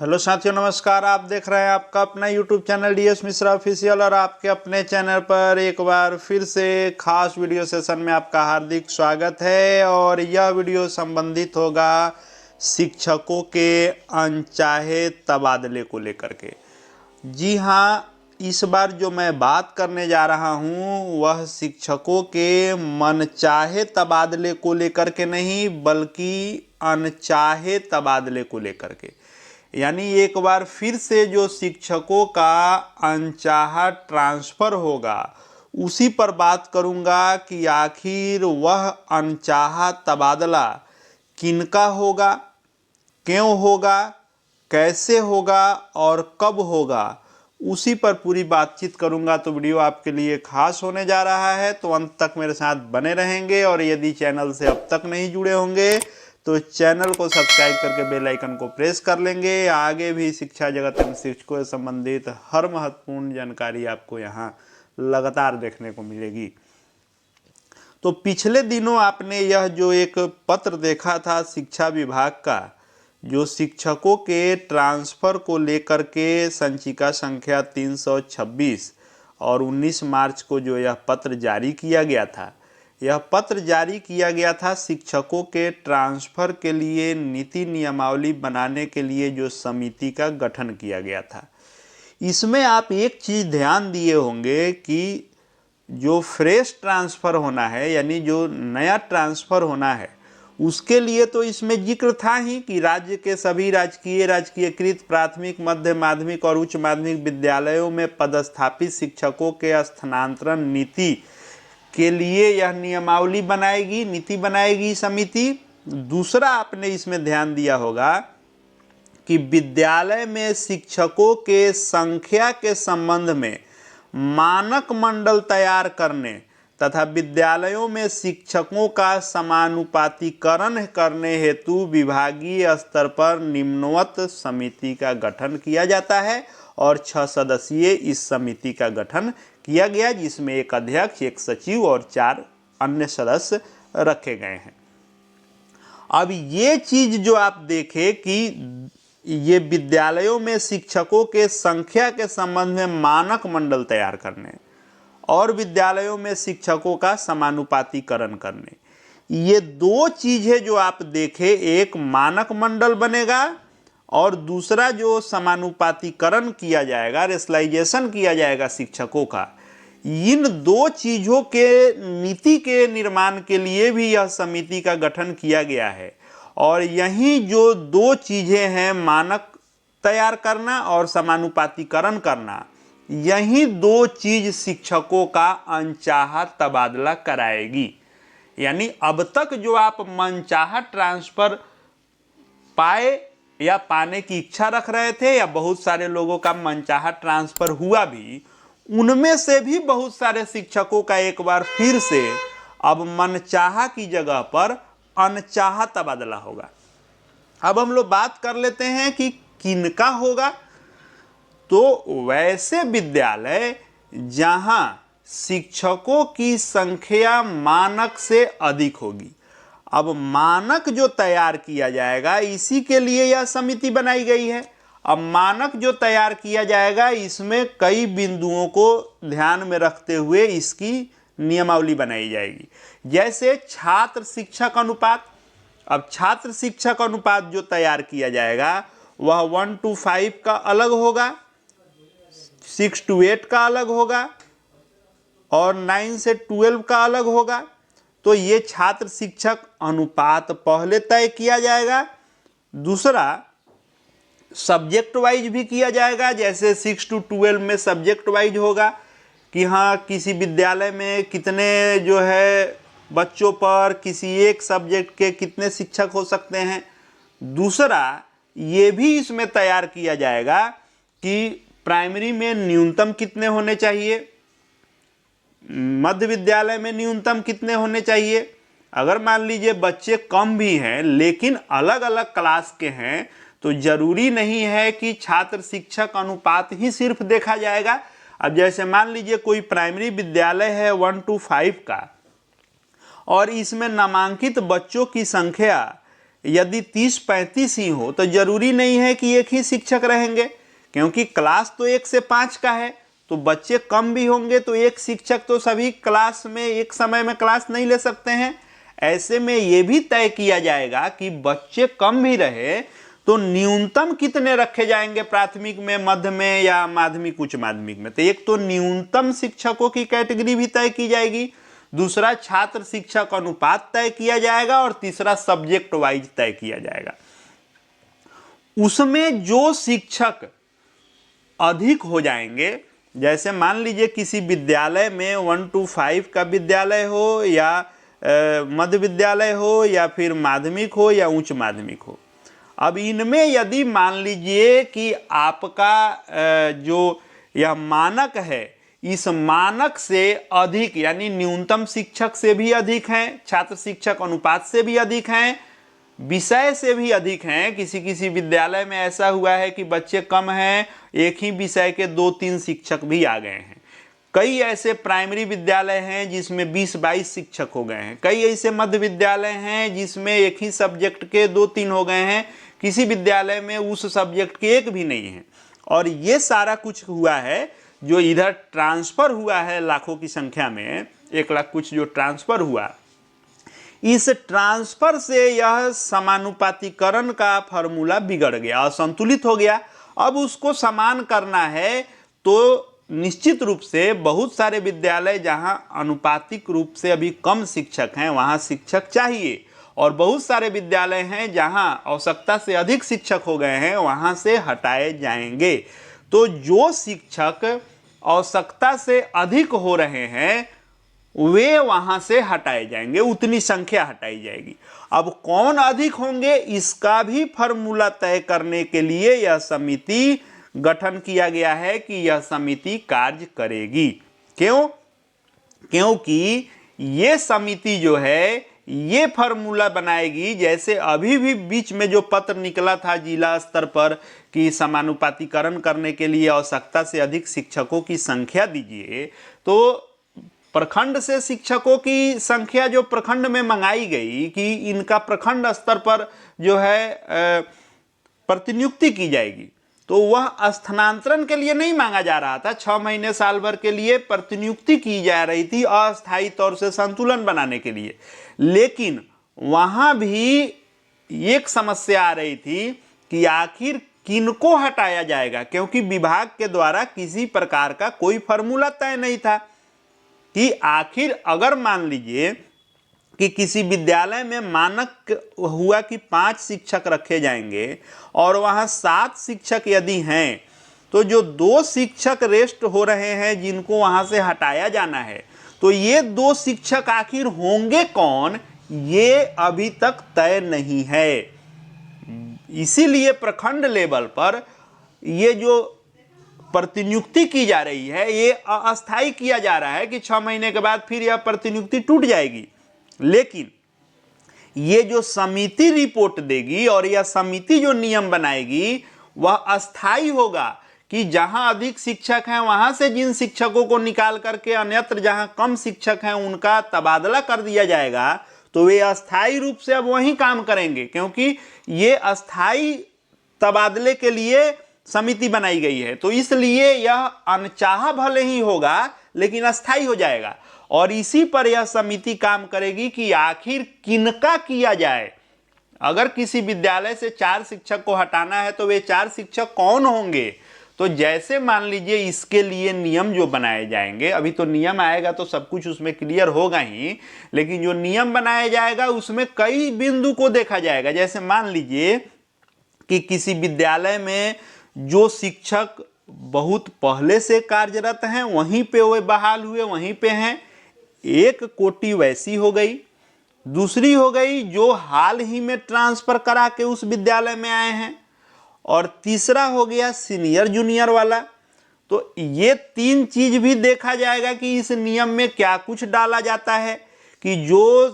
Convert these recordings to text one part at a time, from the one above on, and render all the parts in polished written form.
Hello साथियों, नमस्कार। आप देख रहे हैं आपका अपना YouTube channel DS Mishra official और आपके अपने चैनल पर एक बार फिर से खास वीडियो सेशन में आपका हार्दिक स्वागत है। और यह वीडियो संबंधित होगा शिक्षकों के अनचाहे तबादले को लेकर के। जी हाँ, इस बार जो मैं बात करने जा रहा हूँ वह शिक्षकों के मनचाहे तबादले को लेकर के नहीं, बल्कि अनचाहे तबादले को लेकर के। यानी एक बार फिर से जो शिक्षकों का अनचाहा ट्रांसफ़र होगा उसी पर बात करूंगा कि आखिर वह अनचाहा तबादला किनका होगा, क्यों होगा, कैसे होगा और कब होगा, उसी पर पूरी बातचीत करूंगा। तो वीडियो आपके लिए खास होने जा रहा है, तो अंत तक मेरे साथ बने रहेंगे। और यदि चैनल से अब तक नहीं जुड़े होंगे तो चैनल को सब्सक्राइब करके बेल आइकन को प्रेस कर लेंगे। आगे भी शिक्षा जगत एवं शिक्षकों से संबंधित हर महत्वपूर्ण जानकारी आपको यहाँ लगातार देखने को मिलेगी। तो पिछले दिनों आपने यह जो एक पत्र देखा था शिक्षा विभाग का, जो शिक्षकों के ट्रांसफ़र को लेकर के संचिका संख्या 326 और 19 मार्च को जो यह पत्र जारी किया गया था, यह पत्र जारी किया गया था शिक्षकों के ट्रांसफ़र के लिए नीति नियमावली बनाने के लिए जो समिति का गठन किया गया था। इसमें आप एक चीज़ ध्यान दिए होंगे कि जो फ्रेश ट्रांसफ़र होना है, यानी जो नया ट्रांसफ़र होना है, उसके लिए तो इसमें जिक्र था ही कि राज्य के सभी राजकीयकृत प्राथमिक, मध्य माध्यमिक और उच्च माध्यमिक विद्यालयों में पदस्थापित शिक्षकों के स्थानांतरण नीति के लिए यह नियमावली बनाएगी, नीति बनाएगी समिति। दूसरा आपने इसमें ध्यान दिया होगा कि विद्यालय में शिक्षकों के संख्या के संबंध में मानक मंडल तैयार करने तथा विद्यालयों में शिक्षकों का समानुपातीकरण करने हेतु विभागीय स्तर पर निम्नवत समिति का गठन किया जाता है। और 6 सदस्यीय इस समिति का गठन किया गया, जिसमें एक अध्यक्ष, एक सचिव और 4 अन्य सदस्य रखे गए हैं। अब ये चीज जो आप देखें कि ये विद्यालयों में शिक्षकों के संख्या के संबंध में मानक मंडल तैयार करने और विद्यालयों में शिक्षकों का समानुपातीकरण करने, ये दो चीजें जो आप देखें, एक मानक मंडल बनेगा और दूसरा जो समानुपातीकरण किया जाएगा, रेशनलाइजेशन किया जाएगा शिक्षकों का, इन दो चीज़ों के नीति के निर्माण के लिए भी यह समिति का गठन किया गया है। और यही जो दो चीज़ें हैं, मानक तैयार करना और समानुपातीकरण करना, यही दो चीज़ शिक्षकों का अनचाहा तबादला कराएगी। यानी अब तक जो आप मनचाहा ट्रांसफ़र पाए या पाने की इच्छा रख रहे थे, या बहुत सारे लोगों का मनचाहा ट्रांसफ़र हुआ भी, उनमें से भी बहुत सारे शिक्षकों का एक बार फिर से अब मनचाहा की जगह पर अनचाहा तबादला होगा। अब हम लोग बात कर लेते हैं कि किनका होगा। तो वैसे विद्यालय जहां शिक्षकों की संख्या मानक से अधिक होगी, अब मानक जो तैयार किया जाएगा, इसी के लिए यह समिति बनाई गई है। अब मानक जो तैयार किया जाएगा, इसमें कई बिंदुओं को ध्यान में रखते हुए इसकी नियमावली बनाई जाएगी। जैसे छात्र शिक्षक अनुपात। अब छात्र शिक्षक अनुपात जो तैयार किया जाएगा वह 1:5 का अलग होगा, 6:8 का अलग होगा और 9 से 12 का अलग होगा। तो ये छात्र शिक्षक अनुपात पहले तय किया जाएगा। दूसरा, सब्जेक्ट वाइज भी किया जाएगा। जैसे 6 to 12 में सब्जेक्ट वाइज होगा कि हाँ, किसी विद्यालय में कितने जो है बच्चों पर किसी एक सब्जेक्ट के कितने शिक्षक हो सकते हैं। दूसरा, ये भी इसमें तैयार किया जाएगा कि प्राइमरी में न्यूनतम कितने होने चाहिए, मध्य विद्यालय में न्यूनतम कितने होने चाहिए। अगर मान लीजिए बच्चे कम भी हैं लेकिन अलग अलग क्लास के हैं, तो जरूरी नहीं है कि छात्र शिक्षक अनुपात ही सिर्फ देखा जाएगा। अब जैसे मान लीजिए कोई प्राइमरी विद्यालय है 1:5 का, और इसमें नामांकित बच्चों की संख्या यदि 30-35 ही हो तो जरूरी नहीं है कि एक ही शिक्षक रहेंगे, क्योंकि क्लास तो 1 से 5 का है, तो बच्चे कम भी होंगे तो एक शिक्षक तो सभी क्लास में एक समय में क्लास नहीं ले सकते हैं। ऐसे में यह भी तय किया जाएगा कि बच्चे कम भी रहे तो न्यूनतम कितने रखे जाएंगे प्राथमिक में, मध्य में या माध्यमिक उच्च माध्यमिक में। तो एक तो न्यूनतम शिक्षकों की कैटेगरी भी तय की जाएगी, दूसरा छात्र शिक्षक अनुपात तय किया जाएगा और तीसरा सब्जेक्ट वाइज तय किया जाएगा। उसमें जो शिक्षक अधिक हो जाएंगे, जैसे मान लीजिए किसी विद्यालय में 1 to 5 का विद्यालय हो या मध्य विद्यालय हो या फिर माध्यमिक हो या उच्च माध्यमिक हो। अब इनमें यदि मान लीजिए कि आपका जो यह मानक है, इस मानक से अधिक यानी न्यूनतम शिक्षक से भी अधिक हैं, छात्र शिक्षक अनुपात से भी अधिक हैं, विषय से भी अधिक हैं। किसी किसी विद्यालय में ऐसा हुआ है कि बच्चे कम हैं, एक ही विषय के 2-3 शिक्षक भी आ गए हैं। कई ऐसे प्राइमरी विद्यालय हैं जिसमें 20-22 शिक्षक हो गए हैं। कई ऐसे मध्य विद्यालय हैं जिसमें एक ही सब्जेक्ट के 2-3 हो गए हैं। किसी विद्यालय में उस सब्जेक्ट के एक भी नहीं है। और ये सारा कुछ हुआ है जो इधर ट्रांसफर हुआ है लाखों की संख्या में, 1 लाख कुछ जो ट्रांसफर हुआ, इस ट्रांसफर से यह समानुपातिकरण का फॉर्मूला बिगड़ गया, असंतुलित हो गया। अब उसको समान करना है तो निश्चित रूप से बहुत सारे विद्यालय जहां अनुपातिक रूप से अभी कम शिक्षक हैं वहां शिक्षक चाहिए, और बहुत सारे विद्यालय हैं जहां आवश्यकता से अधिक शिक्षक हो गए हैं वहां से हटाए जाएंगे। तो जो शिक्षक आवश्यकता से अधिक हो रहे हैं वे वहां से हटाए जाएंगे, उतनी संख्या हटाई जाएगी। अब कौन अधिक होंगे इसका भी फॉर्मूला तय करने के लिए यह समिति गठन किया गया है कि यह समिति कार्य करेगी। क्यों? क्योंकि ये समिति जो है ये फॉर्मूला बनाएगी। जैसे अभी भी बीच में जो पत्र निकला था जिला स्तर पर कि समानुपातिकरण करने के लिए आवश्यकता से अधिक शिक्षकों की संख्या दीजिए, तो प्रखंड से शिक्षकों की संख्या जो प्रखंड में मंगाई गई कि इनका प्रखंड स्तर पर जो है प्रतिनियुक्ति की जाएगी, तो वह स्थानांतरण के लिए नहीं मांगा जा रहा था। 6 महीने साल भर के लिए प्रतिनियुक्ति की जा रही थी अस्थायी तौर से संतुलन बनाने के लिए। लेकिन वहां भी एक समस्या आ रही थी कि आखिर किनको हटाया जाएगा, क्योंकि विभाग के द्वारा किसी प्रकार का कोई फॉर्मूला तय नहीं था कि आखिर अगर मान लीजिए कि किसी विद्यालय में मानक हुआ कि 5 शिक्षक रखे जाएंगे और वहां 7 शिक्षक यदि हैं, तो जो 2 शिक्षक रेस्ट हो रहे हैं जिनको वहां से हटाया जाना है, तो ये 2 शिक्षक आखिर होंगे कौन, ये अभी तक तय नहीं है। इसीलिए प्रखंड लेवल पर ये जो प्रतिनियुक्ति की जा रही है ये अस्थायी किया जा रहा है कि 6 महीने के बाद फिर यह प्रतिनियुक्ति टूट जाएगी। लेकिन ये जो समिति रिपोर्ट देगी और यह समिति जो नियम बनाएगी वह अस्थायी होगा कि जहां अधिक शिक्षक हैं वहां से जिन शिक्षकों को निकाल करके अन्यत्र जहां कम शिक्षक हैं उनका तबादला कर दिया जाएगा, तो वे अस्थायी रूप से अब वहीं काम करेंगे, क्योंकि ये अस्थायी तबादले के लिए समिति बनाई गई है। तो इसलिए यह अनचाहा भले ही होगा लेकिन अस्थायी हो जाएगा। और इसी पर यह समिति काम करेगी कि आखिर किनका किया जाए। अगर किसी विद्यालय से 4 शिक्षक को हटाना है तो वे 4 शिक्षक कौन होंगे। तो जैसे मान लीजिए इसके लिए नियम जो बनाए जाएंगे, अभी तो नियम आएगा तो सब कुछ उसमें क्लियर होगा ही, लेकिन जो नियम बनाया जाएगा उसमें कई बिंदु को देखा जाएगा। जैसे मान लीजिए कि किसी विद्यालय में जो शिक्षक बहुत पहले से कार्यरत हैं वहीं पे वे बहाल हुए, वहीं पे हैं, एक कोटि वैसी हो गई। दूसरी हो गई जो हाल ही में ट्रांसफर करा के उस विद्यालय में आए हैं, और तीसरा हो गया सीनियर जूनियर वाला। तो ये 3 चीज भी देखा जाएगा कि इस नियम में क्या कुछ डाला जाता है कि जो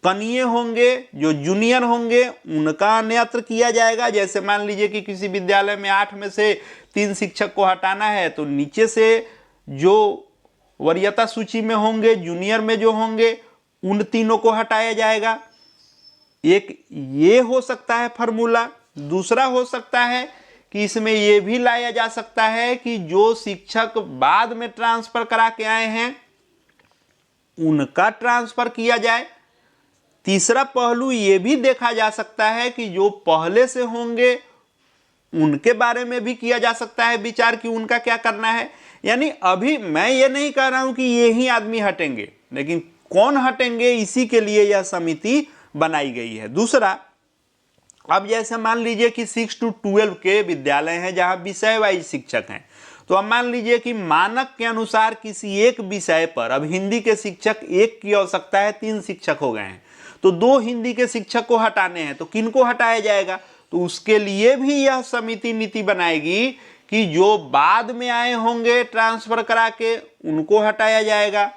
कनीय होंगे, जो जूनियर होंगे उनका अन्यत्र किया जाएगा। जैसे मान लीजिए कि किसी विद्यालय में 8 में से 3 शिक्षक को हटाना है, तो नीचे से जो वरीयता सूची में होंगे, जूनियर में जो होंगे, उन तीनों को हटाया जाएगा। एक ये हो सकता है फॉर्मूला। दूसरा हो सकता है कि इसमें ये भी लाया जा सकता है कि जो शिक्षक बाद में ट्रांसफर करा के आए हैं उनका ट्रांसफर किया जाए। तीसरा पहलू ये भी देखा जा सकता है कि जो पहले से होंगे उनके बारे में भी किया जा सकता है विचार कि उनका क्या करना है। यानी अभी मैं ये नहीं कह रहा हूं कि ये ही आदमी हटेंगे, लेकिन कौन हटेंगे इसी के लिए यह समिति बनाई गई है। दूसरा, अब जैसे मान लीजिए कि 6 to 12 के विद्यालय हैं जहां विषय वाइज शिक्षक हैं, तो अब मान लीजिए कि मानक के अनुसार किसी एक विषय पर, अब हिंदी के शिक्षक एक की आवश्यकता है, 3 शिक्षक हो गए हैं, तो 2 हिंदी के शिक्षक को हटाने हैं, तो किन को हटाया जाएगा? तो उसके लिए भी यह समिति नीति बनाएगी कि जो बाद में आए होंगे ट्रांसफर करा के उनको हटाया जाएगा,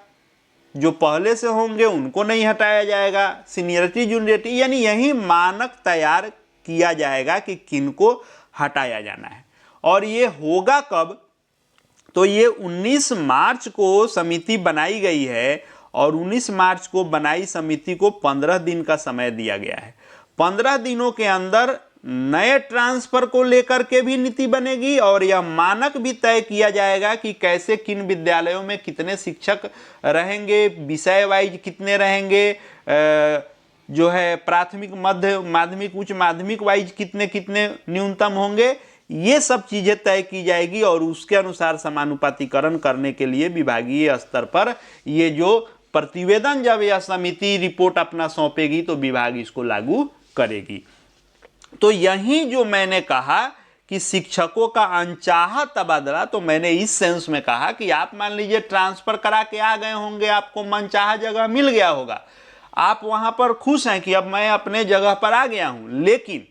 जो पहले से होंगे उनको नहीं हटाया जाएगा। सीनियरिटी जूनियरिटी यानी यही मानक तैयार किया जाएगा कि किनको हटाया जाना है। और ये होगा कब? तो ये 19 मार्च को समिति बनाई गई है और 19 मार्च को बनाई समिति को 15 दिन का समय दिया गया है। 15 दिनों के अंदर नए ट्रांसफर को लेकर के भी नीति बनेगी और यह मानक भी तय किया जाएगा कि कैसे किन विद्यालयों में कितने शिक्षक रहेंगे, विषय वाइज कितने रहेंगे, जो है प्राथमिक, मध्य माध्यमिक, उच्च माध्यमिक वाइज कितने कितने न्यूनतम होंगे। ये सब चीजें तय की जाएगी और उसके अनुसार समानुपातीकरण करने के लिए विभागीय स्तर पर ये जो प्रतिवेदन, जब यह समिति रिपोर्ट अपना सौंपेगी तो विभाग इसको लागू करेगी। तो यही जो मैंने कहा कि शिक्षकों का अनचाहा तबादला, तो मैंने इस सेंस में कहा कि आप मान लीजिए ट्रांसफर करा के आ गए होंगे, आपको मनचाहा जगह मिल गया होगा, आप वहां पर खुश हैं कि अब मैं अपने जगह पर आ गया हूं, लेकिन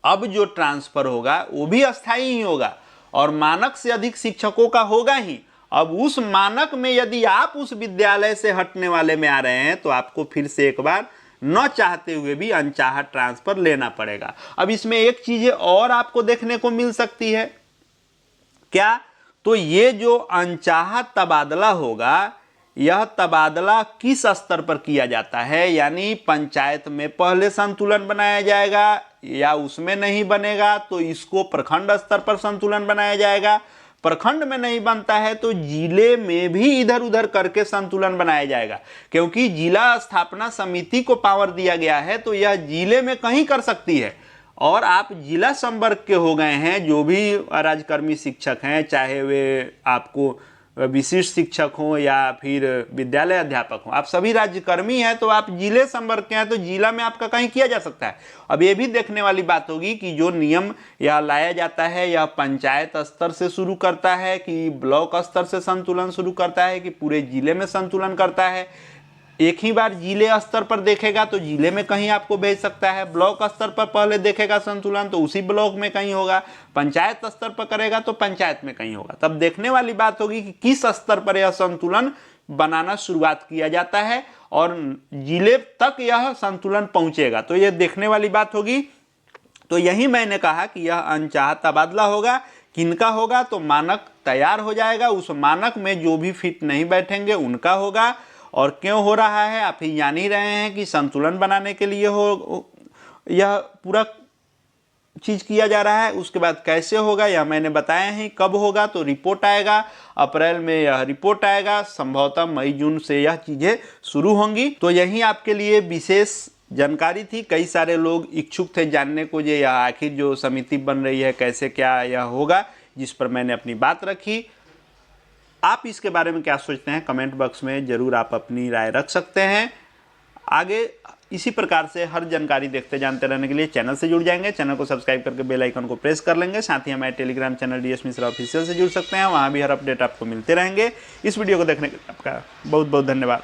अब जो ट्रांसफर होगा वो भी अस्थायी ही होगा और मानक से अधिक शिक्षकों का होगा ही। अब उस मानक में यदि आप उस विद्यालय से हटने वाले में आ रहे हैं तो आपको फिर से एक बार न चाहते हुए भी अनचाहा ट्रांसफर लेना पड़ेगा। अब इसमें एक चीज और आपको देखने को मिल सकती है, क्या? तो ये जो अनचाहा तबादला होगा, यह तबादला किस स्तर पर किया जाता है? यानी पंचायत में पहले संतुलन बनाया जाएगा या उसमें नहीं बनेगा तो इसको प्रखंड स्तर पर संतुलन बनाया जाएगा। प्रखंड में नहीं बनता है तो जिले में भी इधर उधर करके संतुलन बनाया जाएगा, क्योंकि जिला स्थापना समिति को पावर दिया गया है तो यह जिले में कहीं कर सकती है। और आप जिला संवर्ग के हो गए हैं, जो भी राजकर्मी शिक्षक हैं, चाहे वे आपको विशिष्ट शिक्षक हो या फिर विद्यालय अध्यापक हो, आप सभी राज्यकर्मी हैं तो आप जिले संवर्ग के हैं तो जिला में आपका कहीं किया जा सकता है। अब ये भी देखने वाली बात होगी कि जो नियम यह लाया जाता है यह पंचायत स्तर से शुरू करता है कि ब्लॉक स्तर से संतुलन शुरू करता है कि पूरे जिले में संतुलन करता है। एक ही बार जिले स्तर पर देखेगा तो जिले में कहीं आपको भेज सकता है, ब्लॉक स्तर पर पहले देखेगा संतुलन तो उसी ब्लॉक में कहीं होगा, पंचायत स्तर पर करेगा तो पंचायत में कहीं होगा। तब देखने वाली बात होगी कि किस स्तर पर यह संतुलन बनाना शुरुआत किया जाता है और जिले तक यह संतुलन पहुंचेगा, तो यह देखने वाली बात होगी। तो यही मैंने कहा कि यह अनचाहा तबादला होगा। किनका होगा? तो मानक तैयार हो जाएगा, उस मानक में जो भी फिट नहीं बैठेंगे उनका होगा। और क्यों हो रहा है आप ही जान ही रहे हैं कि संतुलन बनाने के लिए यह पूरा चीज किया जा रहा है। उसके बाद कैसे होगा यह मैंने बताया ही। कब होगा? तो रिपोर्ट आएगा, अप्रैल में यह रिपोर्ट आएगा, संभवतः मई जून से यह चीजें शुरू होंगी। तो यही आपके लिए विशेष जानकारी थी। कई सारे लोग इच्छुक थे जानने को यह आखिर जो समिति बन रही है कैसे क्या यह होगा, जिस पर मैंने अपनी बात रखी। आप इसके बारे में क्या सोचते हैं कमेंट बॉक्स में जरूर आप अपनी राय रख सकते हैं। आगे इसी प्रकार से हर जानकारी देखते जानते रहने के लिए चैनल से जुड़ जाएंगे, चैनल को सब्सक्राइब करके बेल आइकन को प्रेस कर लेंगे। साथ ही हमारे Telegram channel DS Mishra official से जुड़ सकते हैं, वहाँ भी हर अपडेट आपको मिलते रहेंगे। इस वीडियो को देखने के लिए आपका बहुत बहुत धन्यवाद।